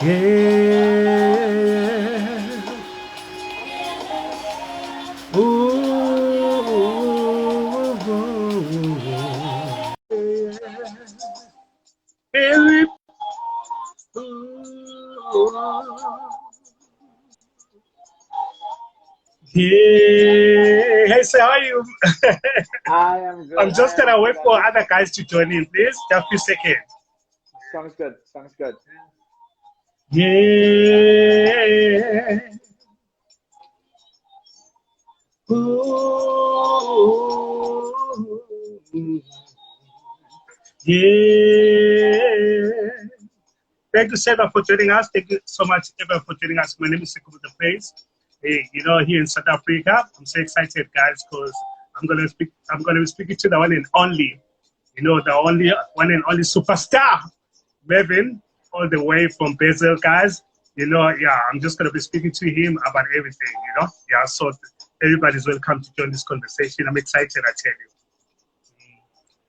Yeah. Ooh. Yeah. Yeah. Hey, so how are you? I am good. I'm I just am gonna good. wait for other guys to join in, please. Just a few seconds. Sounds good. Sounds good. Yeah. Ooh. Yeah. Thank you, Sarah, for joining us. Thank you so much, Eva, for joining us. My name is Sekou the Place. Hey, here in South Africa, I'm so excited, guys, because I'm gonna be speaking to the one and only, the only one and only superstar, Mervin, all the way from Brazil, guys. Yeah, I'm just gonna be speaking to him about everything, Yeah, so everybody's welcome to join this conversation. I'm excited, I tell you.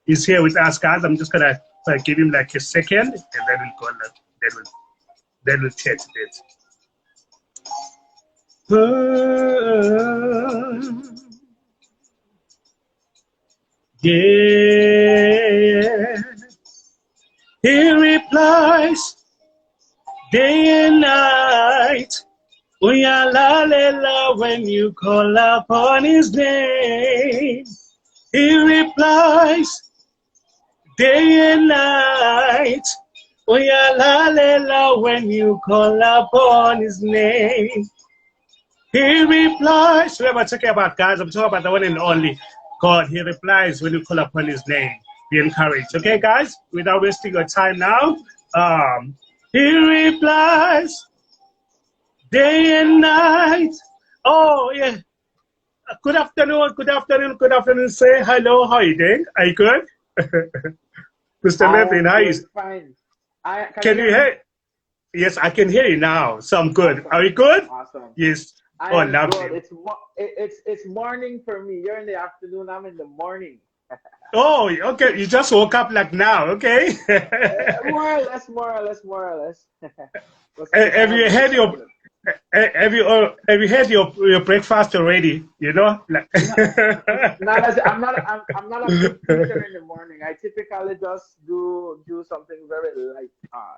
He's here with us, guys. I'm just gonna give him like a second, and then we'll go. Then we'll chat a bit. Yeah, he replies day and night. Uyalalela when you call upon his name. He replies day and night. Uyalalela when you call upon his name. He replies. Who am I talking about, guys? I'm talking about the one and only God. He replies when you call upon his name. Be encouraged. Okay, guys? Without wasting your time now. He replies day and night. Oh, yeah. Good afternoon, good afternoon, good afternoon. Say hello. How are you doing? Are you good? Mr. I Mervin, am how is? doing fine. Can you Can you hear me? hear? Yes, I can hear you now. So I'm good. Awesome. Are you good? Awesome. Yes. I Oh, am good. lovely. It's morning for me. You're in the afternoon. I'm in the morning. Oh, okay. You just woke up like now, okay? More or less. More or less. More or less. Listen, Have I'm you very had your excited. have you had your breakfast already? Like Not, not as I'm not a big eater in the morning. I typically just do something very light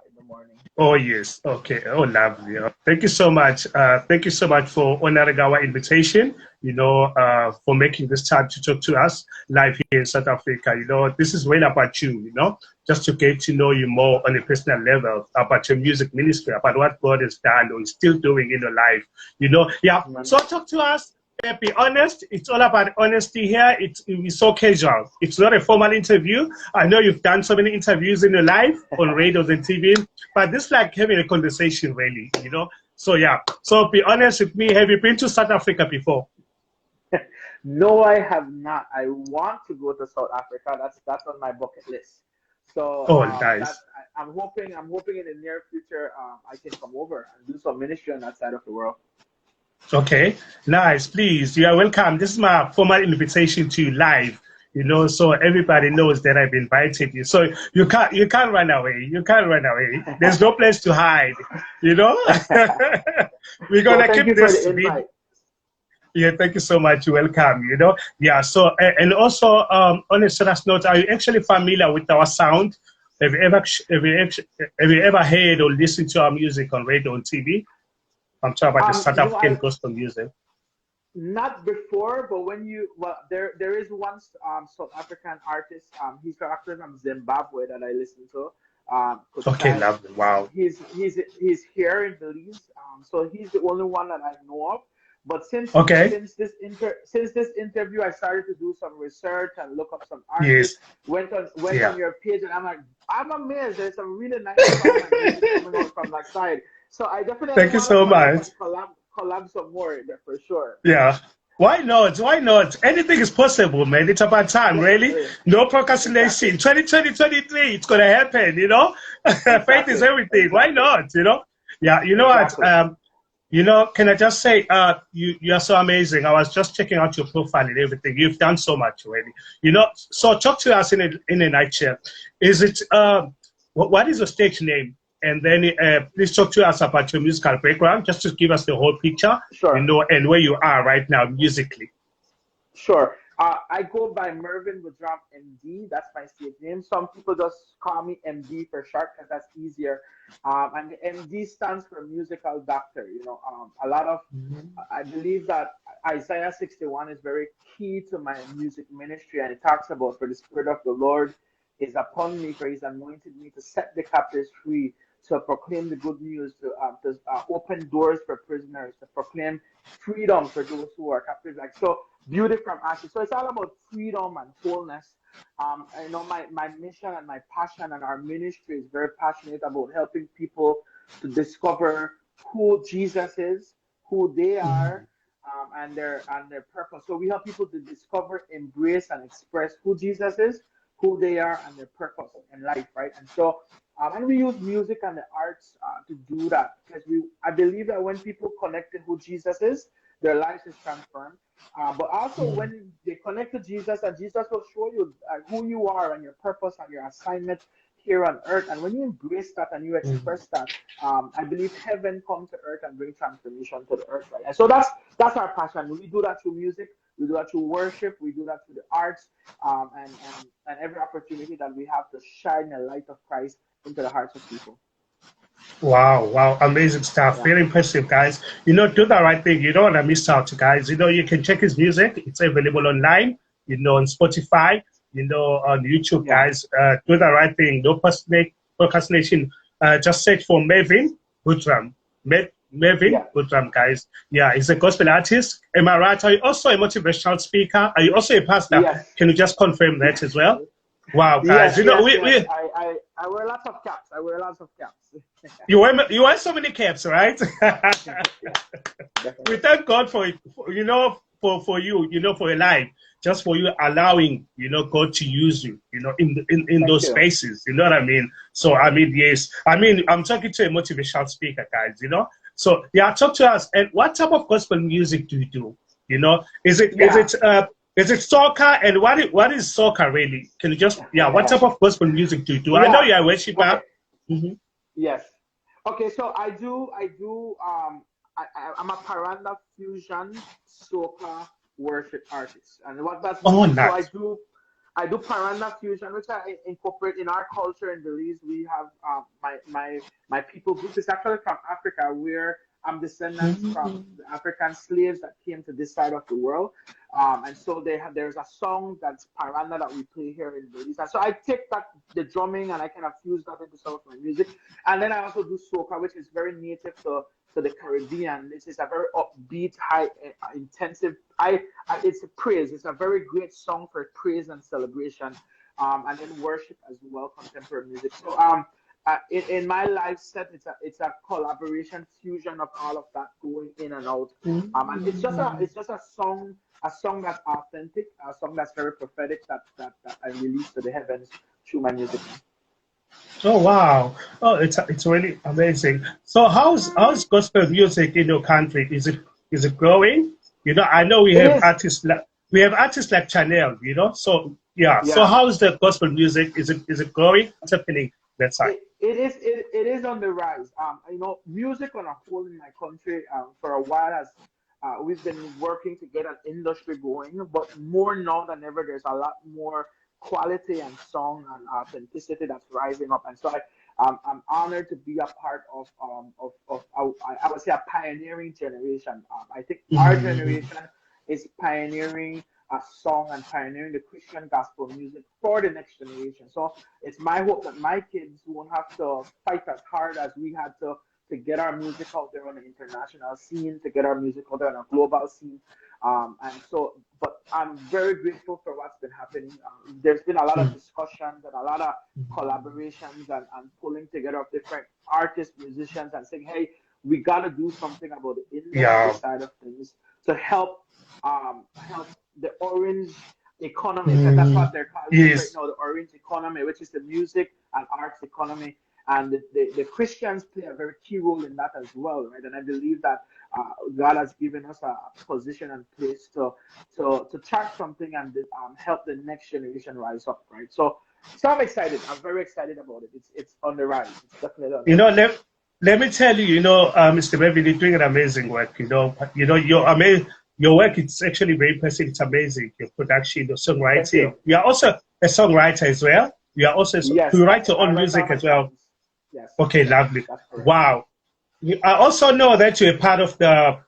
in the morning. Oh yes, okay. Oh, lovely. Thank you so much. Thank you so much for honoring our invitation. For making this time to talk to us live here in South Africa. This is really about you. Just to get to know you more on a personal level about your music ministry, about what God has done or is still doing in your life. Yeah. Man. So talk to us. Be honest. It's all about honesty here. It's so casual. It's not a formal interview. I know you've done so many interviews in your life on radios and TV, but this is like having a conversation, really. So yeah. So be honest with me. Have you been to South Africa before? No, I have not. I want to go to South Africa. That's on my bucket list. So Oh, that nice. I'm hoping in the near future I can come over and do some ministry on that side of the world. Okay, nice. Please, you are welcome. This is my formal invitation to you live. So everybody knows that I've invited you. So you can't run away. You can't run away. There's no place to hide. You know. We're Well, gonna thank keep you for this the video. invite. Yeah, thank you so much. You're welcome. Yeah. So and also on a serious note, are you actually familiar with our sound? Have you ever heard or listened to our music on radio and TV? I'm talking about the South African I gospel music. not before, but there is one South African artist. He's actually from Zimbabwe that I listen to. Okay, Kuchai. lovely. Wow. He's here in Belize. So he's the only one that I know of. But Okay. since this interview, I started to do some research and look up some Yes. artists. Went on Yeah. your page, and I'm amazed. There's some really nice song and music coming out from that side. So I definitely Thank you want to so connect much. and collab some more for sure. Yeah. Why not? Why not? Anything is possible, man. It's about time, really. Definitely. No Exactly. procrastination. 2020, it's going to happen. Faith is Exactly. everything. Why Exactly. not? Yeah, you know what? Exactly. Can I just say, you are so amazing. I was just checking out your profile and everything. You've done so much already. So talk to us in a nutshell. Is it, what is your stage name? and then please talk to us about your musical background, just to give us the whole picture, Sure. and where you are right now musically. Sure. I go by Mervin Budram MD. That's my stage name. Some people just call me MD for short because that's easier. And the MD stands for musical doctor. A lot of I believe that Isaiah 61 is very key to my music ministry, and it talks about, for the Spirit of the Lord is upon me, for He's anointed me to set the captives free, to proclaim the good news, to open doors for prisoners, to proclaim freedom for those who are captive. Like so, beauty from ashes. So it's all about freedom and wholeness. My mission and my passion and our ministry is very passionate about helping people to discover who Jesus is, who they are, and their purpose. So we help people to discover, embrace, and express who Jesus is, who they are, and their purpose in life, right? And so, and we use music and the arts to do that, because I believe that when people connect to who Jesus is, their lives is transformed. But also when they connect to Jesus, and Jesus will show you who you are and your purpose and your assignment here on earth. And when you embrace that and you express that, I believe heaven comes to earth and bring transformation to the earth, right? And so that's our passion. We do that through music, we do that through worship, we do that through the arts, and every opportunity that we have to shine the light of Christ into the hearts of people. Wow, amazing stuff. Yeah. Very impressive, guys. Do the right thing. You don't want to miss out, guys. You can check his music. It's available online, on Spotify, on YouTube, guys. Do the right thing. No procrastination. Just search for Mervin Budram. Mervin Budram, guys. Yeah, he's a gospel artist. Am I right? Are you also a motivational speaker? Are you also a pastor? Yes. Can you just confirm that as well? Wow, guys. Yes. I wear lots of caps. You wear so many caps, right? We thank God for it, for you, for your life, just for you allowing, God to use you, in those spaces. You know what I mean? So, yes. I'm talking to a motivational speaker, guys, So, talk to us. And what type of gospel music do you do? Is it soca? And what is soca really? Can you just, what type of gospel music do you do? I know you're a worshiper. Okay. Yes. Okay, so I'm a Paranda fusion soca worship artist, and what that means, nice. So I do Paranda fusion, which I incorporate in our culture in Belize. We have my people group is actually from Africa, where I'm descendants from the African slaves that came to this side of the world, and so there's a song that's Paranda that we play here in Belize. And so I take the drumming and I kind of fuse that into some of my music, and then I also do soca, which is very native to the Caribbean. This is a very upbeat, high intensive. It's a praise. It's a very great song for praise and celebration, and then worship as well, contemporary music. So in my live set, it's a collaboration fusion of all of that going in and out. And it's just a song that's authentic, a song that's very prophetic, that I release to the heavens through my music. Oh wow! Oh, it's really amazing. So how's gospel music in your country? Is it growing? I know we have artists like Chanel. So yeah. So how's the gospel music? Is it growing? What's happening that side? It is on the rise. Music on a whole in my country for a while has we've been working to get an industry going, but more now than ever, there's a lot more quality and song and authenticity that's rising up. And so I'm honored to be a part of I would say a pioneering generation. I think our generation is pioneering a song and pioneering the Christian gospel music for the next generation. So it's my hope that my kids won't have to fight as hard as we had to get our music out there on the international scene, to get our music out there on a global scene. But I'm very grateful for what's been happening. There's been a lot of discussions and a lot of collaborations and pulling together of different artists, musicians, and saying, hey, we got to do something about the industry side of things to help the orange economy, because that's what they're calling it right now, the orange economy, which is the music and arts economy. And the Christians play a very key role in that as well, right? And I believe that God has given us a position and place to chart something and help the next generation rise up, right? So So I'm excited. I'm very excited about it. It's on the rise. It's definitely on the You know, rise. let me tell you, Mr. Mervin, you're doing an amazing work. Your work is actually very impressive. It's amazing. Your production, your Thank songwriting. you. You are also a songwriter as well. You are also Yes, you write your I own write all music my as well. songs. Yes, Okay, lovely. that's correct. Wow. I also know that you're a part of the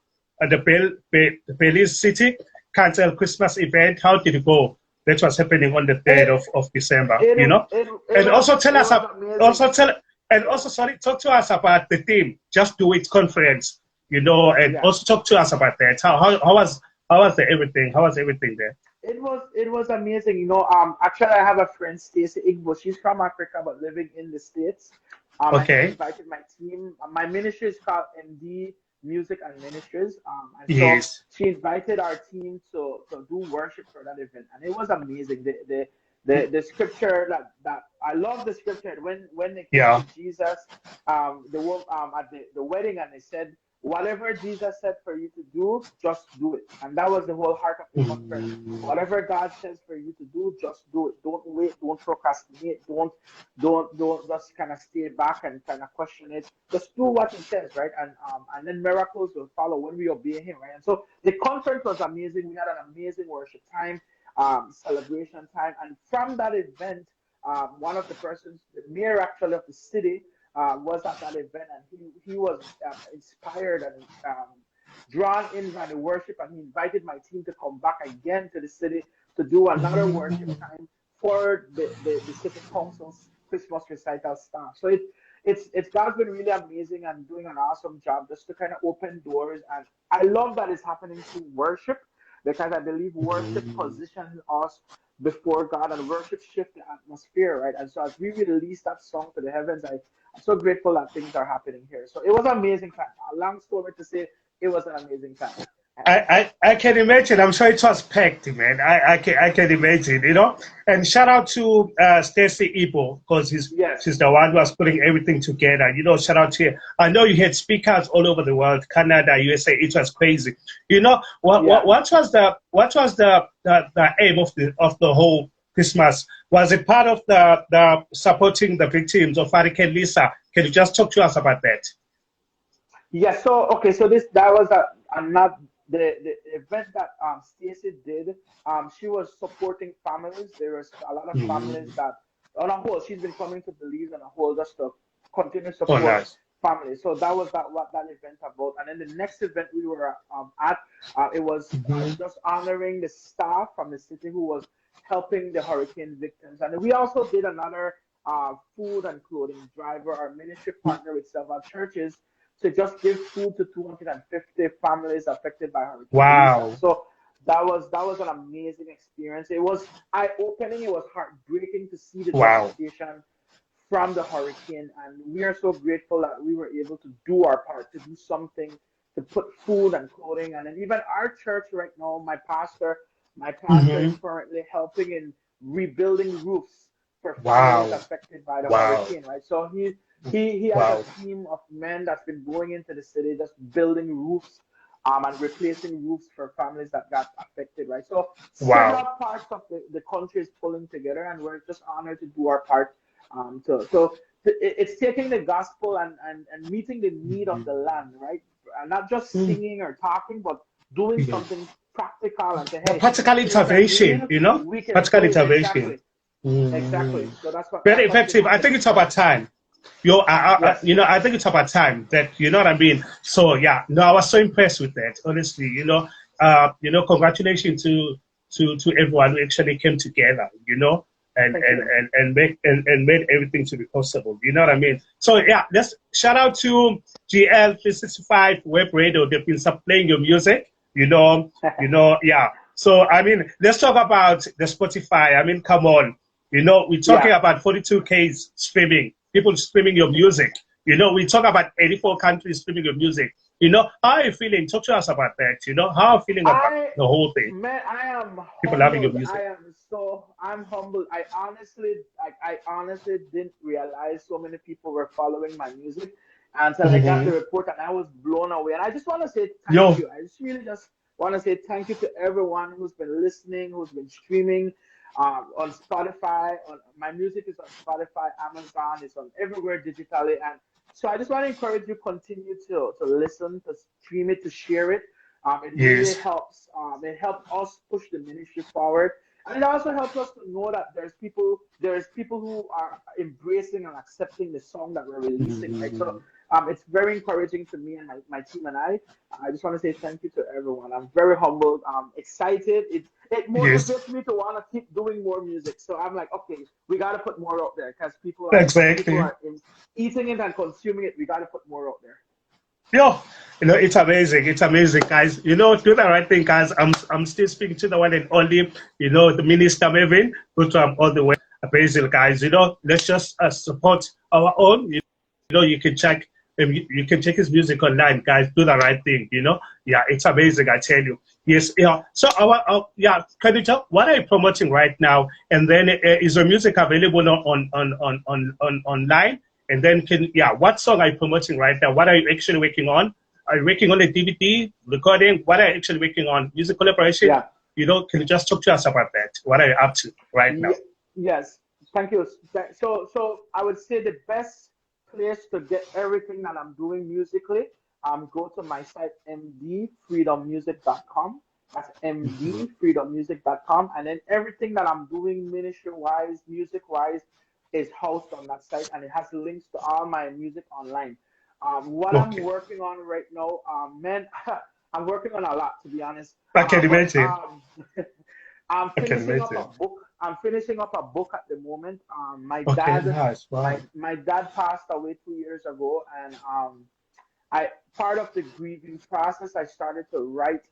Belize City Council Christmas event. How did it go? That was happening on the 3rd It of December, it you know? it And was also tell it us, was amazing. also tell, and Yeah, also, sorry, talk to us about the theme, Just Do It conference, and yeah. also talk to us about that. How was everything there? It was amazing. Actually, I have a friend, Stacey Igbo. She's from Africa but living in the States. And she Okay. invited my team. My ministry is called MD Music and Ministries. And so Yes. she invited our team to do worship for that event, and it was amazing. The scripture that I love the scripture when they came to Yeah. Jesus, at the wedding, and they said, whatever Jesus said for you to do, just do it. And that was the whole heart of the conference. Mm. Whatever God says for you to do, just do it. Don't wait. Don't procrastinate. Don't just kind of stay back and kind of question it. Just do what He says, right? And then miracles will follow when we obey Him, right? And so the conference was amazing. We had an amazing worship time, celebration time, and from that event, one of the persons, the mayor actually of the city, was at that event, and he was inspired and drawn in by the worship, and he invited my team to come back again to the city to do another worship time for the city council's Christmas recital staff. So it's God's been really amazing and doing an awesome job just to kind of open doors, and I love that it's happening through worship because I believe worship positions us before God, and worship shift the atmosphere, right? And so as we release that song to the heavens, I'm so grateful that things are happening here. So it was an amazing time. A long story to say, it was an amazing time. I can imagine. I'm sure it was packed, man. I can imagine, And shout out to Stacey Ibo because Yes, she's the one who was putting everything together. Shout out to her. I know you had speakers all over the world, Canada, USA. It was crazy. yeah. What was the aim of the whole Christmas? Was it part of the supporting the victims of Hurricane Lisa? Can you just talk to us about that? Yeah, so okay, so that was not the event that Stacey did. She was supporting families. There was a lot of families Mm. that, on a whole, she's been coming to Belize on a whole just to continue Oh, support nice. families. So that was what that event about. And then the next event we were at, it was Mhm. just honoring the staff from the city who was helping the hurricane victims. And we also did another food and clothing driver. Our ministry partner with several churches to just give food to 250 families affected by Hurricane Lisa. Wow. So that was an amazing experience. It was eye opening. It was heartbreaking to see the Wow. devastation from the hurricane, and we are so grateful that we were able to do our part, to do something, to put food and clothing, and then even our church right now, my pastor is Hmm. currently helping in rebuilding roofs for families Wow. affected by the Wow. hurricane, right? So he has a Wow. team of men that's been going into the city just building roofs, and replacing roofs for families that got affected, right? So several Wow. parts of the country is pulling together, and we're just honored to do our part. It's taking the gospel and meeting the need of the land, right? And not just Mm. singing or talking, but doing Yeah. something practical and say, The hey, practical there's a intervention, need, we can practical do it. intervention. Exactly, exactly. Mm. So that's what Very that's what's been effective. I think happening. it's about time. Yes. I think it's about time that you know what I mean. So yeah, no, I was so impressed with that. Honestly, congratulations to everyone who actually came together. And Thank and you. and and make and made everything to be possible. You know what I mean? So yeah, let's shout out to GL 365 Web Radio. They've been playing your music. Yeah. So I mean, let's talk about the Spotify. I mean, come on. We're talking Yeah. about 42K streaming, people streaming your music. We talk about 84 countries streaming your music. How are you feeling? Talk to us about that. How are you feeling about I the whole thing? Man, I am People loving your humbled. music. I'm humbled. I honestly didn't realize so many people were following my music until I got the Mm-hmm. report, and I was blown away. And I just want to say thank Yo, you. I just really just want to say thank you to everyone who's been listening, who's been streaming. on Spotify. My music is on Spotify, Amazon. It's on everywhere digitally. And so I just want to encourage you continue to listen, to stream it, to share it. It really Yes. helps. It helps us push the ministry forward, and it also helps us to know that there's people who are embracing and accepting the song that we're releasing, right? So it's very encouraging to me and my team and I. I just want to say thank you to everyone. I'm very humbled. I'm excited. It Yes. motivates me to want to keep doing more music. So I'm like, okay, we got to put more out there because people Exactly. are eating it and consuming it. We got to put more out there. Yo, it's amazing. It's amazing, guys. Do the right thing, guys. I'm still speaking to the one and only, the minister Mervin, Budram all the way. Basil, guys. Let's just support our own. You can check. You can check his music online, guys. Do the right thing. Yeah, it's amazing. I tell you. Yes. Yeah. So yeah. Can you tell what are you promoting right now? And then is your music available on online? And then what song are you promoting right now? What are you actually working on? Are you working on a DVD recording? What are you actually working on? Music collaboration? Yeah. Can you just talk to us about that? What are you up to right now? Yes. Thank you. So I would say the best place to get everything that I'm doing musically, go to my site mdfreedommusic.com. That's mdfreedommusic.com, and then everything that I'm doing ministry-wise, music-wise, is housed on that site, and it has links to all my music online. What I'm working on right now, man, I'm working on a lot, to be honest. I can imagine. I'm finishing up a book. I'm finishing up a book at the moment. My dad, nice. Wow. my dad passed away 2 years ago, and part of the grieving process, I started to write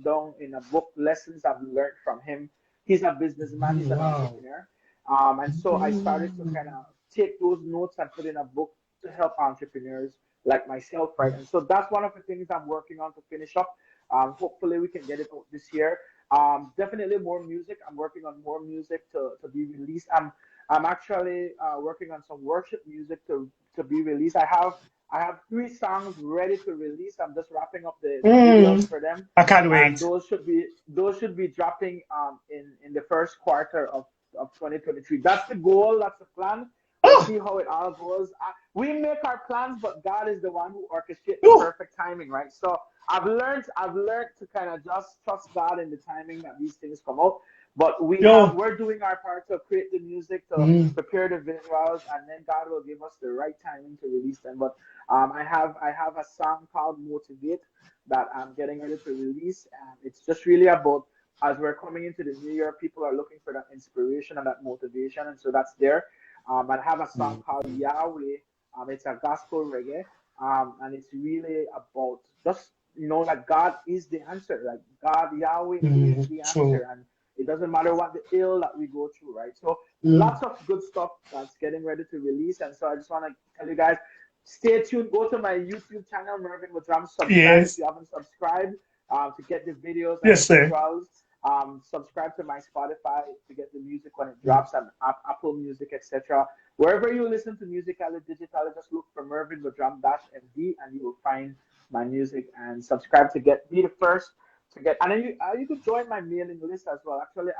down in a book lessons I've learned from him. He's a businessman. He's an entrepreneur. And so I started to kind of take those notes and put in a book to help entrepreneurs like myself, right? And so that's one of the things I'm working on to finish up. Hopefully we can get it out this year. Definitely more music. I'm working on more music to be released. I'm actually working on some worship music to be released. I have 3 songs ready to release. I'm just wrapping up the videos for them. I can't wait. And those should be dropping in the first quarter of 2023. That's the goal. That's the plan. We'll see how it all goes. We make our plans, but God is the one who orchestrates the perfect timing, right? So I've learned to kind of just trust God in the timing that these things come out. But we're doing our part to create the music, to prepare the visuals, and then God will give us the right timing to release them. But I have a song called Motivate that I'm getting ready to release, and it's just really about, as we're coming into the new year, people are looking for that inspiration and that motivation, and so that's there. I have a song called Yahweh. It's a gospel reggae, and it's really about just like God is the answer. Like God, Yahweh is the answer, and it doesn't matter what the ill that we go through, right? So lots of good stuff that's getting ready to release, and so I just want to tell you guys, stay tuned. Go to my YouTube channel, Mervin Budram. Subscribe if you haven't subscribed to get the videos and visuals. Subscribe to my Spotify to get the music when it drops, and Apple Music, etc. Wherever you listen to music, either digitally, just look for Mervin Budram -MD, and you will find my music, and subscribe to be the first to get. And then you could join my mailing list as well. Actually,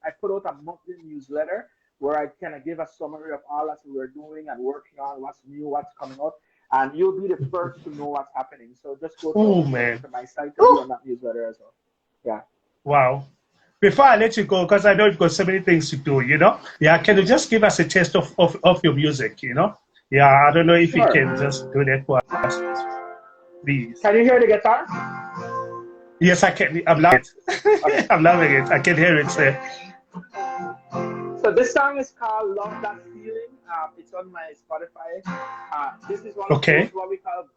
I put out a monthly newsletter where I kind of give a summary of all that we're doing and working on, what's new, what's coming out, and you'll be the first to know what's happening. So just go to my site to be on that newsletter as well. Yeah. Wow. Before I let you go, because I know you've got so many things to do, Yeah, can you just give us a taste of your music, Yeah, I don't know if you can just do that for us, please. Can you hear the guitar? Yes, I can. I'm loving it. Okay. I'm loving it. I can hear it, sir. So this song is called Love That Feeling. It's on my Spotify. This is one of those, what we call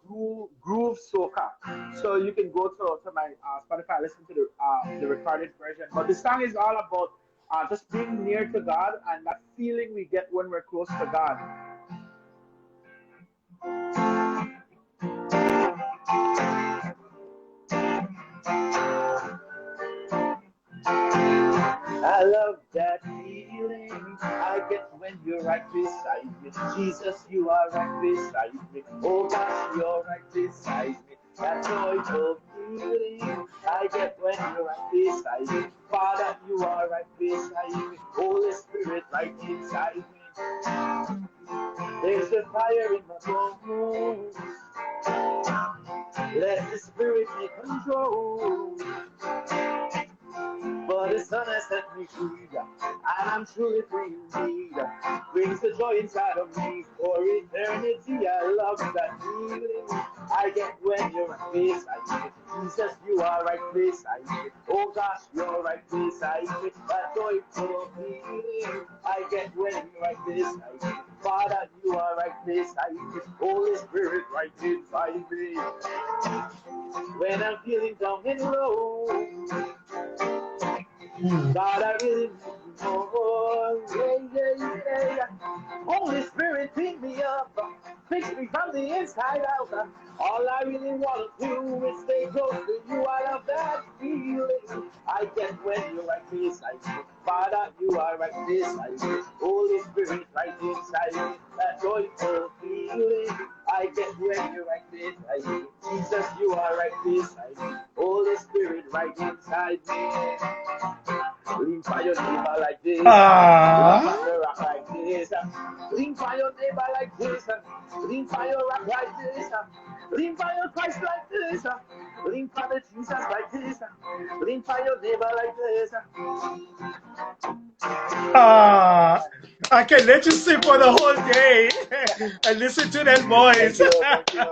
groove soca. So you can go to my Spotify, listen to the recorded version. But the song is all about just being near to God and that feeling we get when we're close to God. I love that feeling I get when you're right beside me. Jesus, you are right beside me. Oh gosh, you're right beside me. That joyful feeling I get when you're right beside me. Father, you are right beside me. Holy Spirit, right inside me. There's a fire in my bones. Let the Spirit take control. But the Son has set me free, and I'm truly free indeed. Brings the joy inside of me for eternity. I love that feeling I get when you're right beside me. Jesus, you are right beside me. Oh gosh, you're right beside me. That joyful feeling I get when you're right beside me. Father, you are right beside me. Holy Spirit, right inside me. When I'm feeling down and low, God, I really need you more. Yeah. Holy Spirit, pick me up, fix me from the inside out. All I really want to do is stay close to you. I love that feeling I get when you're right beside me. Father, you are right beside me. Holy Spirit, right inside me. That joyful feeling I get when you're right beside me. Jesus, you are right beside me. Holy Spirit, right inside me. Lean for your neighbor like this. Lean for your rock like this. Lean for your neighbor like this. Lean for your rock like this. Lean for your Christ like this. Lean for the Jesus like this. Lean for your neighbor like this. I can let you sing for the whole day and listen to that voice. Thank you.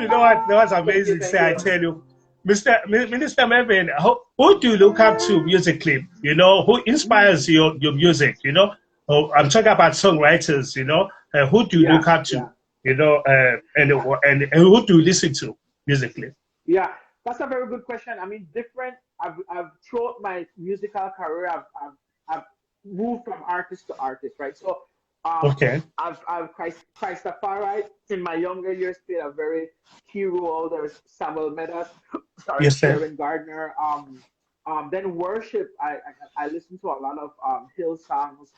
You know what? That was amazing. Thank you. I tell you, Minister Mervin, who do you look up to musically? You know, who inspires your music? You know, I'm talking about songwriters. You know, who do you look up to? You know, and who do you listen to musically? Yeah, that's a very good question. I mean, different. I've throughout my musical career, I've moved from artist to artist, right? So, Okay. I've Christopherite in my younger years played a very key role. There's Samuel Medas, sorry, Yes, sir. Sharon Gardner. Then worship. I listen to a lot of Hill songs,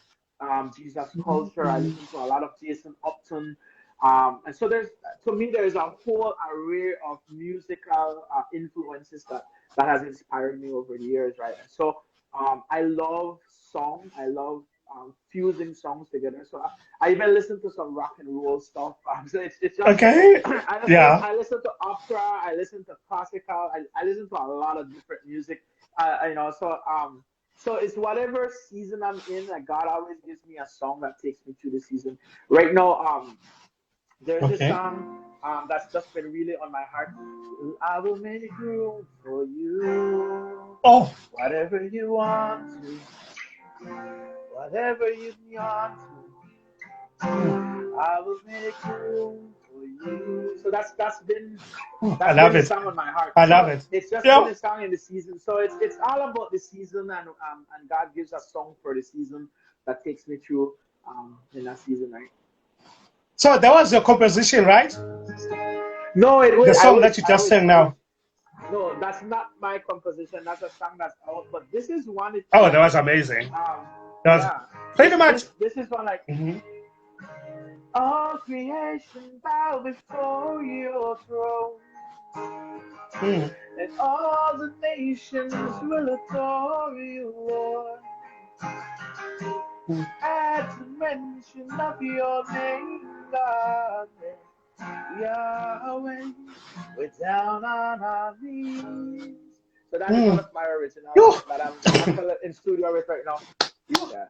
Jesus culture. I listen to a lot of Jason Upton. And so to me, there's a whole array of musical influences that has inspired me over the years, right? And so I love song. I love fusing songs together. So I even listen to some rock and roll stuff. So it's just okay. I listen to opera. I listen to classical. I listen to a lot of different music. You know, so it's whatever season I'm in. Like God always gives me a song that takes me through the season. Right now, there's this song that's just been really on my heart. I will make room for you. Oh. Whatever you want to. Whatever you want to. I will make room for you. So that's been a song on my heart. I love it. It's just been a song in the season. So it's all about the season and God gives a song for the season that takes me through in that season, right? So that was your composition, right? No, the song that you just sang now. No, that's not my composition. That's a song that's out. But this is one. Oh, that was amazing. That was pretty much. This is one like. All creation bow before your throne, and all the nations will adore you, Lord. At the mention of your name, God, Yahweh, we're down on our knees. So that is one of my originals that I'm in studio with right now. Yeah.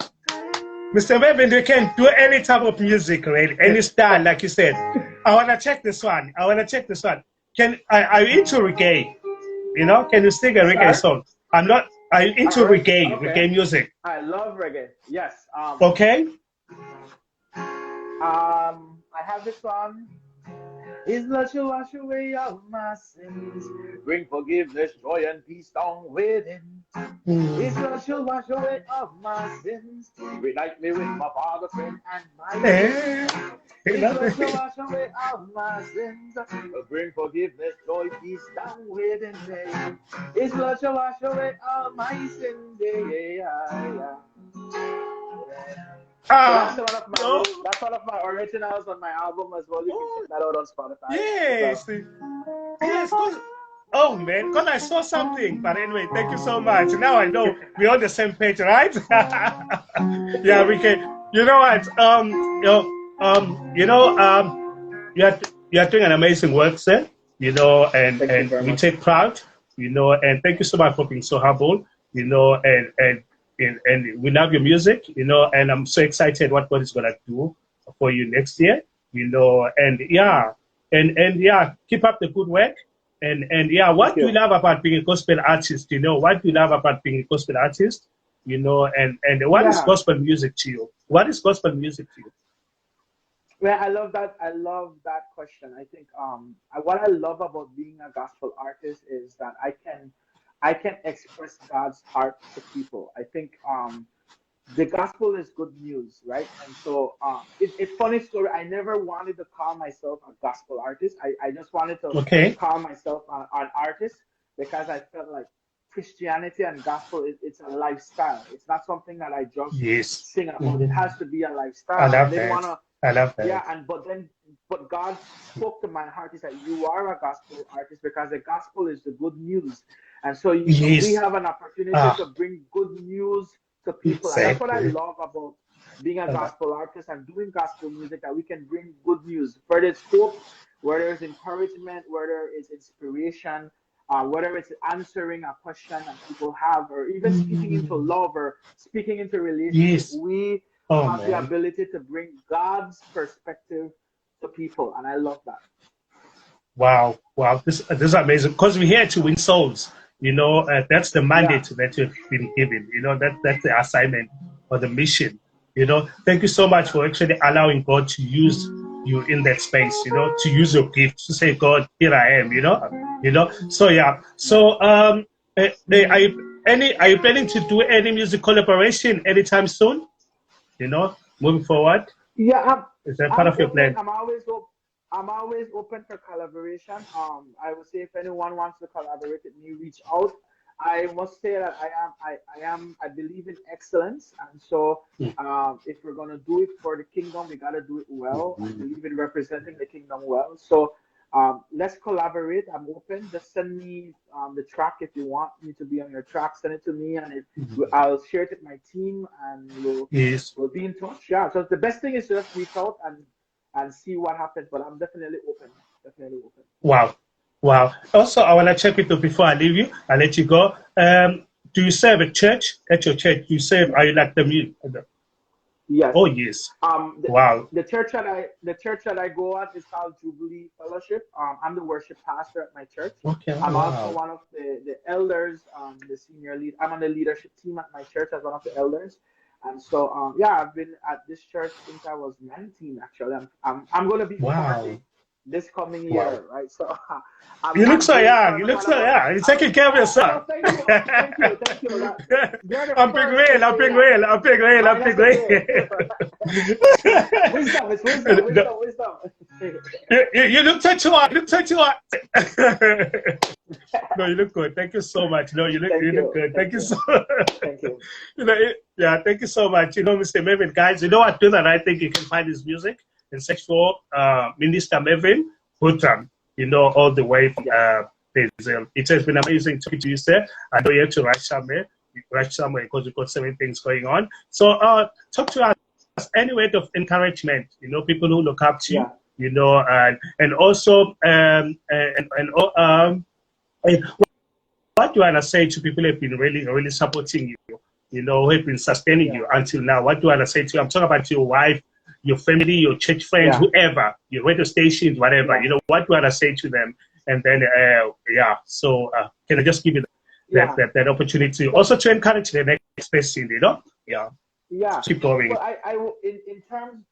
Mr. Mervin, you can do any type of music, right? Any style, like you said. I want to check this one. Are you into reggae? You know, can you sing a reggae song? I'm not. Are you into reggae music? I love reggae. Yes. Okay. I have this one. His blood shall wash away all my sins, bring forgiveness, joy, and peace down within. His blood shall wash away all my sins, reunite me with my Father, friend, and my friend. His blood shall wash away all my sins, bring forgiveness, joy, peace down within me. His blood shall wash away all my sins. So that's one of my originals on my album as well. You can check that out on Spotify. Yes. Oh man, because I saw something. But anyway, thank you so much. Now I know we're on the same page, right? Yeah, we can. You know what? You're doing an amazing work, sir. Thank you And very we much. take proud. And thank you so much for being so humble. And we love your music. And I'm so excited what God is gonna do for you next year. And yeah, keep up the good work. And yeah, Thank what do you you. love about being a gospel artist? What do you love about being a gospel artist? And what is Yeah. gospel music to you? What is gospel music to you? Well, I love that. I love that question. I think what I love about being a gospel artist is that I can express God's heart to people. I think the gospel is good news, right? And so it's funny story. I never wanted to call myself a gospel artist. I just wanted to Okay. call myself an artist because I felt like Christianity and gospel it's a lifestyle. It's not something that I just Yes. sing about. It Mhm. has to be a I lifestyle, and I love didn't want that. to. I love Yeah, that. but God spoke to my heart. He said, "You are a gospel artist because the gospel is the good news." And so we Yes. have an opportunity Ah, to bring good news to people, and that's what I exactly. love about being a I love- gospel artist and doing gospel music. That we can bring good news, whether it's hope, whether it's encouragement, whether it's inspiration, whether it's answering a question that people have, or even speaking into Mm, love or speaking into relationship. yes. We Oh have the man. ability to bring God's perspective to people, and I love that. Wow. Wow. This is amazing because we're here to win souls. That's the Yeah, mandate that you've been given. That's the assignment or the mission. Thank you so much yeah, for actually allowing God to use you in that space. To use your gift to say, God, here I am. So yeah. yeah, So are you planning to do any music collaboration anytime soon? Moving forward, yeah. is that part I'm of your open. plan? I'm always open for collaboration. I would say if anyone wants to collaborate with me, reach out. I must say that I believe in excellence, and so if we're gonna do it for the kingdom, we gotta do it well. I believe in representing the kingdom well. So let's collaborate. I'm open. Just send me the track if you want me to be on your track. Send it to me, and I'll share it with my team, and Yes. we'll be in touch. Yeah. So the best thing is to just reach out and see what happens. But I'm definitely open. Definitely open. Wow. Wow. Also, I want to check with you before I leave you. I let you go. Do you serve at church? At your church, do you serve? Are you like the mute? Yes. Oh, yes. Um, the, Wow. the church that I go at is called Jubilee Fellowship. I'm the worship pastor at my church. Okay. Oh, I'm also wow. one of the elders, the senior lead. I'm on the leadership team at my church as one of the elders. And so yeah, I've been at this church since I was 19. Actually, I'm going to be Wow. 40 this coming Wow. year, right? So I'm You look I'm so very young. proud You of look what so about. young. You're taking care of No, yourself. thank you. You're the I'm being first to real. I'm say being that. real. I'm being real. I'm being That's real. okay. Wisdom, it's wisdom, No, wisdom, wisdom. you look such a. You look such a. No, you look good. Thank you so much. No, you look good. Thank Thank you you, so. thank you. Yeah. Thank you so much. Mr. Mervin, guys. You know what? Do the right thing. You can find his music and search for Minister Mervin Budram. All the way from Yes, Belize. It has been amazing talking to you, sir. I know you have to rush somewhere because we've got so many things going on. So, talk to us. Any word of encouragement? People who look up to you. yeah, And also and what do you want to say to people who have been really, really supporting you, who have been sustaining yeah, you until now? What do you want to say to you? I'm talking about your wife, your family, your church friends, yeah, whoever, your radio stations, whatever. yeah, What do you want to say to them? And then, yeah, so can I just give you yeah. that opportunity So also to encourage the next person? Yeah, yeah. keep going. Well,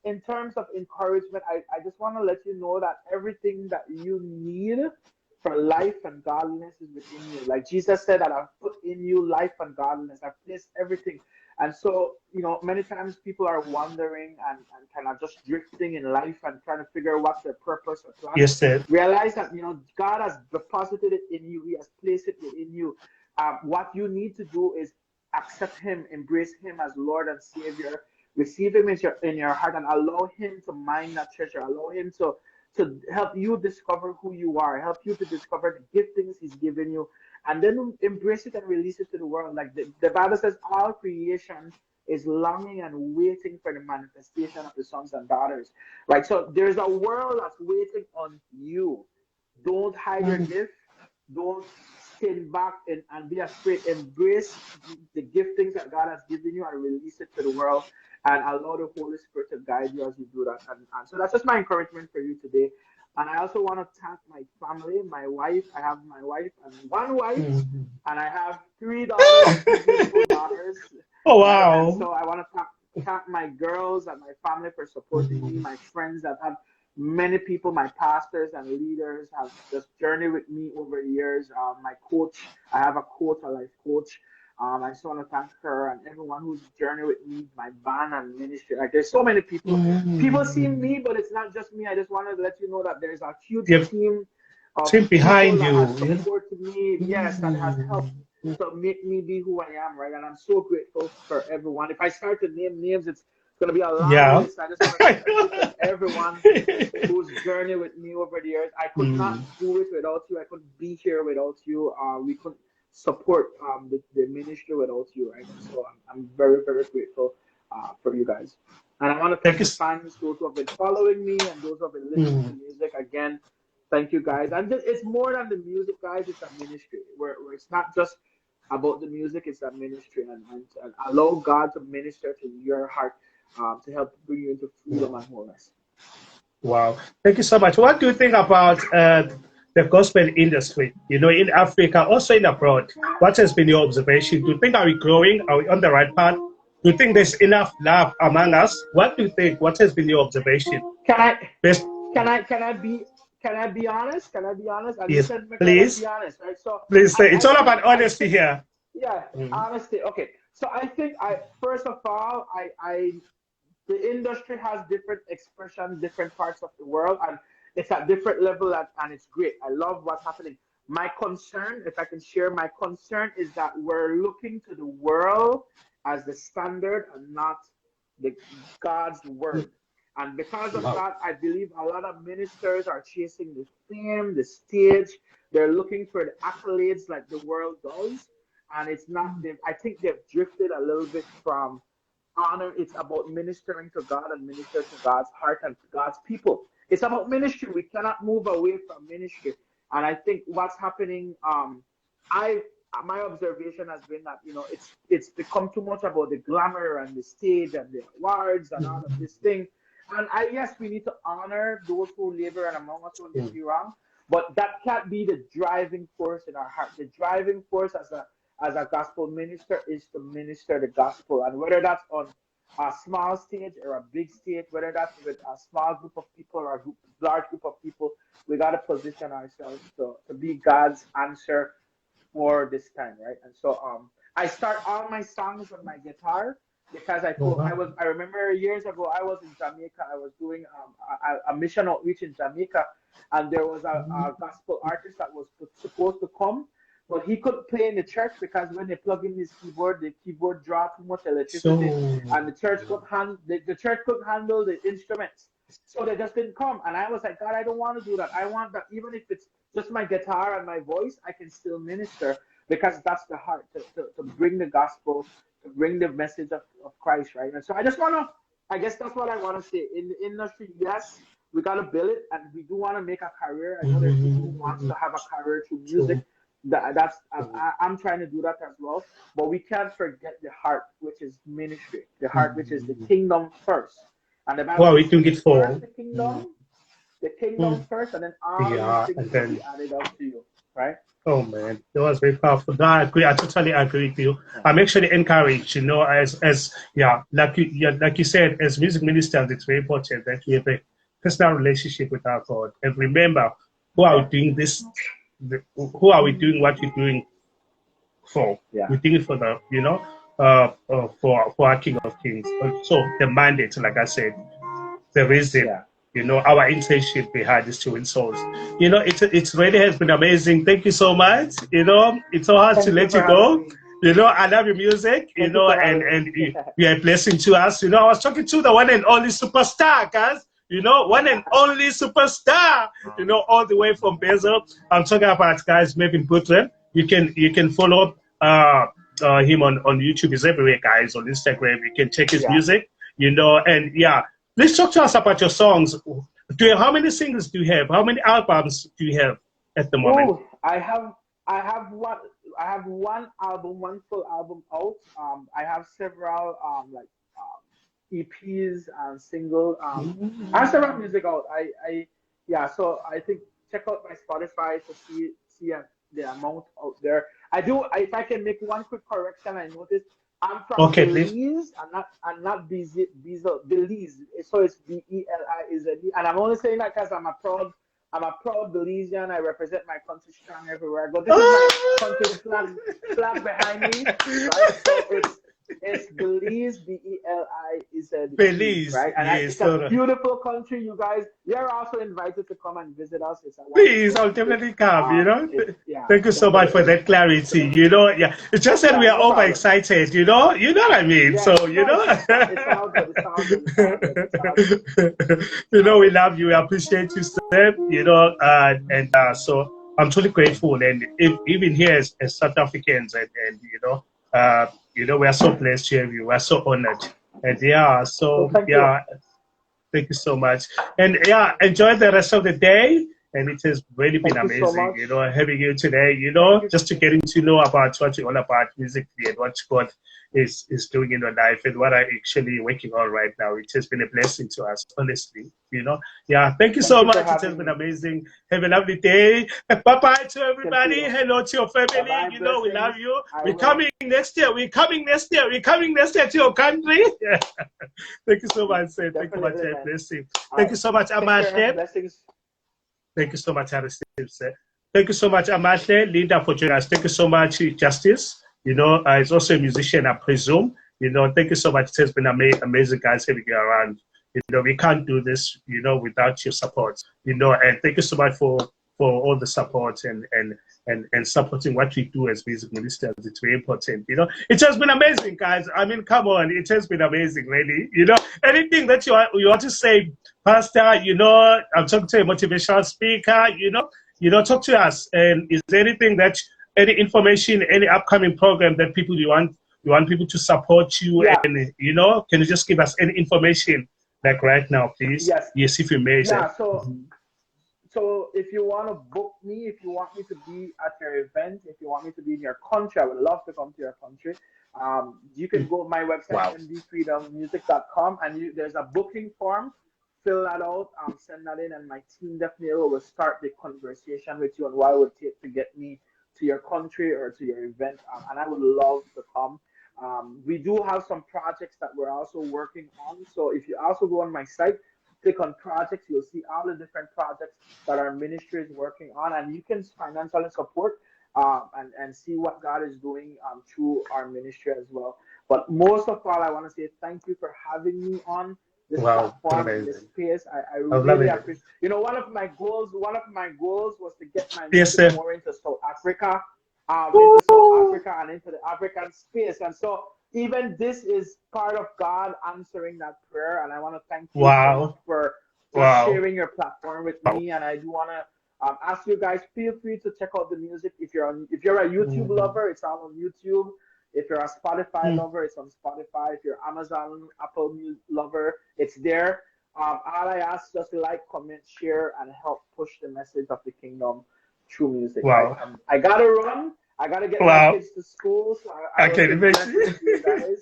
in terms of encouragement, I just want to let you know that everything that you need for life and godliness is within you. Like Jesus said that I've put in you life and godliness. I've placed everything. And so, many times people are wondering and kind of just drifting in life and trying to figure out what's their purpose or plan. Yes, sir. Realize that, God has deposited it in you. He has placed it within you. What you need to do is accept Him, embrace Him as Lord and Savior, receive Him in your heart, and allow Him to mind that treasure. Allow Him to help you discover who you are, help you to discover the giftings He's given you, and then embrace it and release it to the world. Like the Bible says, all creation is longing and waiting for the manifestation of the sons and daughters. Right? So there's a world that's waiting on you. Don't hide your gift. Don't stand back and be afraid. Embrace the giftings that God has given you and release it to the world, and allow the Holy Spirit to guide you as you do that. And so that's just my encouragement for you today. And I also want to thank my family, my wife. I have my wife and one wife, and I have 3 daughters, 3 beautiful daughters. Oh, wow. And so I want to thank my girls and my family for supporting me, my friends that have many people, my pastors and leaders have just journeyed with me over the years. My coach, I have a coach, a life coach. I just want to thank her and everyone who's journeyed with me, my band and ministry. Like, there's so many people. People see me, but it's not just me. I just wanted to let you know that there's a huge team of team behind you that has supported me, yes, that has helped to make me be who I am, right? And I'm so grateful for everyone. If I start to name names, it's going to be a long list. I just want to thank everyone who's journeyed with me over the years. I could not do it without you. I couldn't be here without you. We couldn't support the ministry without you, right? So I'm very, very grateful for you guys. And I want to thank the fans, those who have been following me and those who have been listening to music. Again, thank you guys. And it's more than the music, guys. It's a ministry where it's not just about the music, it's a ministry. And allow God to minister to your heart to help bring you into freedom and wholeness. Wow. Thank you so much. What do you think about the gospel industry, in Africa, also in abroad? What has been your observation? Do you think, are we growing? Are we on the right path? Do you think there's enough love among us? What do you think? What has been your observation? Can I be honest? Can I be honest? And yes, said, please. Be honest, right? So please say it's all about honesty here. Yeah, honesty. Okay. So I think first of all, the industry has different expressions, different parts of the world, and it's at different level, and it's great. I love what's happening. My concern, if I can share, my concern is that we're looking to the world as the standard and not God's word. And because of that, I believe a lot of ministers are chasing the fame, the stage. They're looking for the accolades like the world does. And it's not, I think they've drifted a little bit from honor. It's about ministering to God and minister to God's heart and to God's people. It's about ministry. We cannot move away from ministry. And I think what's happening, my observation has been that, it's become too much about the glamour and the stage and the awards and all of this thing. And yes, we need to honor those who labor and among us who did be wrong, but that can't be the driving force in our heart. The driving force as a gospel minister is to minister the gospel, and whether that's on a small stage or a big stage, whether that's with a small group of people or a large group of people, we got to position ourselves to be God's answer for this time, right? And so I start all my songs with my guitar because I remember years ago I was in Jamaica. I was doing a mission outreach in Jamaica, and there was a gospel artist that was supposed to come, but he couldn't play in the church because when they plug in his keyboard, the keyboard draw too much electricity, and the church couldn't handle the instruments, so they just didn't come. And I was like, God, I don't want to do that. I want that even if it's just my guitar and my voice, I can still minister, because that's the heart, to bring the gospel, to bring the message of Christ, right? And so I guess that's what I want to say. In the industry, yes, we got to build it, and we do want to make a career. I know there's people who want to have a career through music. I'm trying to do that as well, but we can't forget the heart, which is ministry, the heart, which is the kingdom first. And the Bible we think it for the kingdom first, and then all these things will be added up to you, right? Oh man, that was very powerful. No, I agree. I totally agree with you. I'm actually encouraged, like you said, as music ministers, it's very important that we have a personal relationship with our God. And remember, who are we doing this? Who are we doing what we're doing for? Yeah. We're doing it for for our King of Kings. So the mandate, like I said, the reason. Yeah. Our intention behind this to win souls. It really has been amazing. Thank you so much. It's so hard to let you go. I love your music, and you're a blessing to us. I was talking to the one and only superstar, guys. you know, one and only superstar, you know, all the way from Basel. I'm talking about, guys, Mervin Budram. You can follow him on YouTube. He's everywhere, guys, on Instagram. You can check his music, you know, and yeah. Please talk to us about your songs. How many singles do you have? How many albums do you have at the moment? Oh, I have one album, one full album out. I have several EPs and single. I have several music out. Yeah. So I think check out my Spotify to see the amount out there. If I can make one quick correction, I noticed I'm from Belize. I'm not Belize. Belize. So it's Belize. And I'm only saying that because I'm a proud Belizean. I represent my country strong everywhere I go. This is my country flag behind me, right? So it's Belize, Belize, Belize, right? And yes, it's a beautiful country. You guys, you're also invited to come and visit us. Please, I'll definitely come. You know, thank you so much for that clarity. So, you know, yeah, it's just that we are overexcited. You know what I mean. Yeah, so you know, it's all good. It's all good. It's all good. You know, we love you. We appreciate you, sir. You know, so I'm truly grateful. And even here as South Africans, and you know, we are so blessed to have you. We are so honored. And yeah, so yeah, thank you so much. And yeah, enjoy the rest of the day. And it has really been amazing, you know, having you today, you know, just to getting to know about what you're all about musically and what God is doing in your life and what I'm actually working on right now. It has been a blessing to us, honestly, you know. Yeah, thank you so much. It has been amazing. Have a lovely day. Bye-bye to everybody. Hello to your family. You know, we love you. We're coming next year. We're coming next year. We're coming next year to your country. Thank you so much, sir. Thank you so much. Blessing. Thank you so much, Amash. Thank you so much, Aristide. Thank you so much, Amatle, Linda, for joining us. Thank you so much, Justice. You know, he's also a musician, I presume. You know, thank you so much. It has been amazing, guys, having you around. You know, we can't do this, you know, without your support. You know, and thank you so much for all the support and supporting what we do as music ministers. It's very important. You know, it has been amazing, guys. I mean, come on, it has been amazing, really. You know, anything that you want to say, Pastor, you know, I'm talking to a motivational speaker, you know, talk to us. And is there anything any information, any upcoming program that you want people to support you? Yeah. And, you know, can you just give us any information, like right now, please? Yes, if you may. Yeah, so if you want to book me, if you want me to be at your event, if you want me to be in your country, I would love to come to your country. You can go to my website, mdfreedommusic.com, and there's a booking form. Fill that out, send that in, and my team definitely will start the conversation with you on what it would take to get me to your country or to your event. And I would love to come. We do have some projects that we're also working on. So if you also go on my site, click on projects, you'll see all the different projects that our ministry is working on, and you can financially support and see what God is doing through our ministry as well. But most of all, I want to say thank you for having me on this platform, in this space. I really appreciate. You know, one of my goals was to get my music more into South Africa, and into the African space. And so even this is part of God answering that prayer. And I want to thank you so much for sharing your platform with me. And I do want to ask you guys, feel free to check out the music. If you're a YouTube lover, it's all on YouTube. If you're a Spotify lover, it's on Spotify. If you're Amazon, Apple Music lover, it's there. All I ask, just like, comment, share, and help push the message of the kingdom through music. Right? I gotta run. I gotta get my kids to school. So I can imagine. It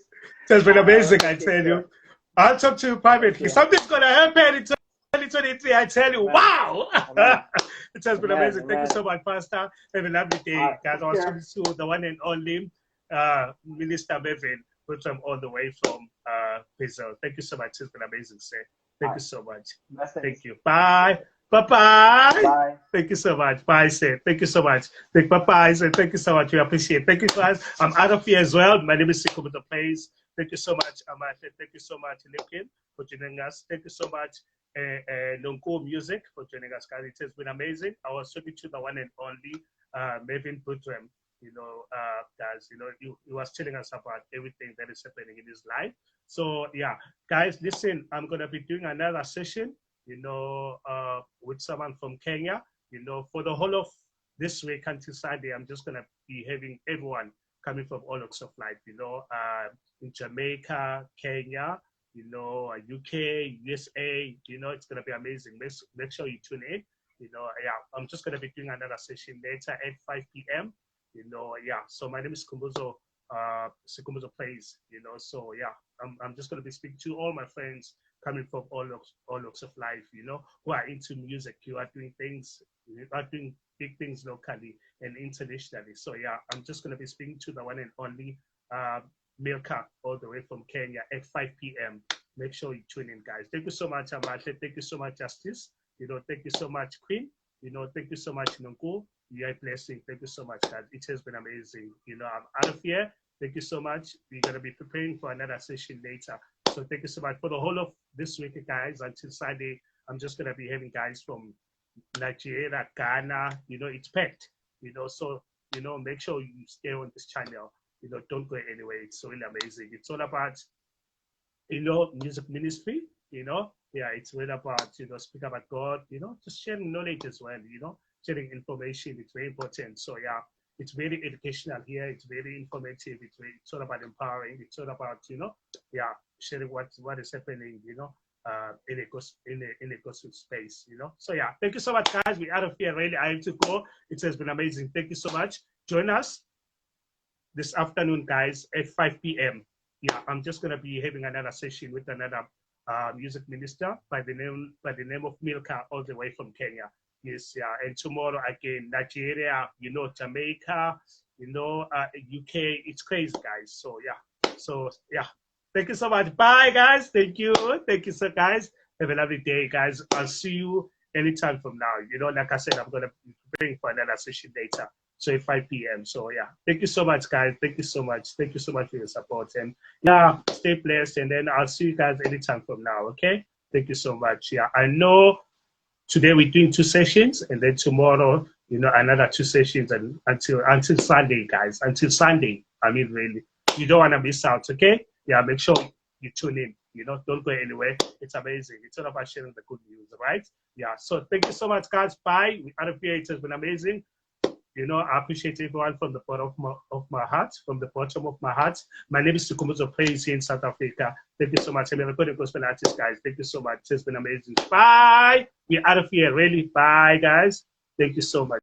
has been amazing, I tell you. I'll talk to you privately. Something's gonna happen in 2023. I tell you, wow! It has been amazing. Thank you so much, Pastor. Have a lovely day, guys. I was talking to the one and only Minister Mervin, Budram, all the way from Brazil. Thank you so much. It's been amazing, sir. Thank you so much. Thank you. Bye. Bye-bye. Bye. Thank you so much. Bye, sir. Thank you so much. Bye-bye, sir. Thank you so much. We appreciate it. Thank you, guys. I'm out of here as well. My name is Siko with the Place. Thank you so much, Amate. Thank you so much, Lipkin, for joining us. Thank you so much, Nonko Music, for joining us, guys. It has been amazing. I was talking to the one and only Mervin Budram. You know, guys, you know, he was telling us about everything that is happening in his life. So, yeah, guys, listen, I'm going to be doing another session with someone from Kenya. For the whole of this week until Sunday, I'm just gonna be having everyone coming from all walks of life. In Jamaica, Kenya, UK, USA. It's gonna be amazing. Make sure you tune in. I'm just gonna be doing another session later at 5 p.m. So my name is Kumbuzo. Sikumbuzo Plays. So yeah, I'm just gonna be speaking to all my friends coming from all walks of life. Who are into music, who are doing things, who are doing big things locally and internationally. So yeah, I'm just gonna be speaking to the one and only Milka, all the way from Kenya at 5 p.m. Make sure you tune in, guys. Thank you so much, Amate. Thank you so much, Justice. Thank you so much, Queen. Thank you so much, Nungu. You're a blessing. Thank you so much, guys. It has been amazing. I'm out of here. Thank you so much. We're going to be preparing for another session later. So thank you so much for the whole of this week, guys. Until Sunday, I'm just going to be having guys from Nigeria, Ghana. It's packed. So, make sure you stay on this channel. Don't go anywhere. It's really amazing. It's all about, music ministry, Yeah, it's really about, speak about God, just sharing knowledge as well, sharing information. It's very important. So yeah, it's very educational here. It's very informative. It's all about empowering. It's all about, sharing what is happening, in a gospel space, So yeah, thank you so much, guys. We're out of here. Really, I have to go. It has been amazing. Thank you so much. Join us this afternoon, guys, at 5 p.m. Yeah, I'm just gonna be having another session with another music minister by the name of Milka, all the way from Kenya. Yes, yeah, and tomorrow again, Nigeria, Jamaica, UK. It's crazy, guys. So yeah, thank you so much. Bye, guys. Thank you, so guys. Have a lovely day, guys. I'll see you anytime from now. Like I said, I'm gonna be preparing for another session later. So at 5 p.m. So yeah, thank you so much, guys. Thank you so much. Thank you so much for your support. And yeah, stay blessed. And then I'll see you guys anytime from now. Okay. Thank you so much. Yeah, I know today we're doing 2 sessions, and then tomorrow, another 2 sessions, and until Sunday, guys. Until Sunday. I mean, really, you don't want to miss out. Okay. Yeah, make sure you tune in. Don't go anywhere. It's amazing. It's all about sharing the good news, right? Yeah. So thank you so much, guys. Bye. Out of here, it has been amazing. I appreciate everyone from the bottom of my heart, from the bottom of my heart. My name is Sikumbuzo Praise here in South Africa. Thank you so much. I'm a recording gospel artist, guys. Thank you so much. It's been amazing. Bye. We're out of here. Really. Bye, guys. Thank you so much.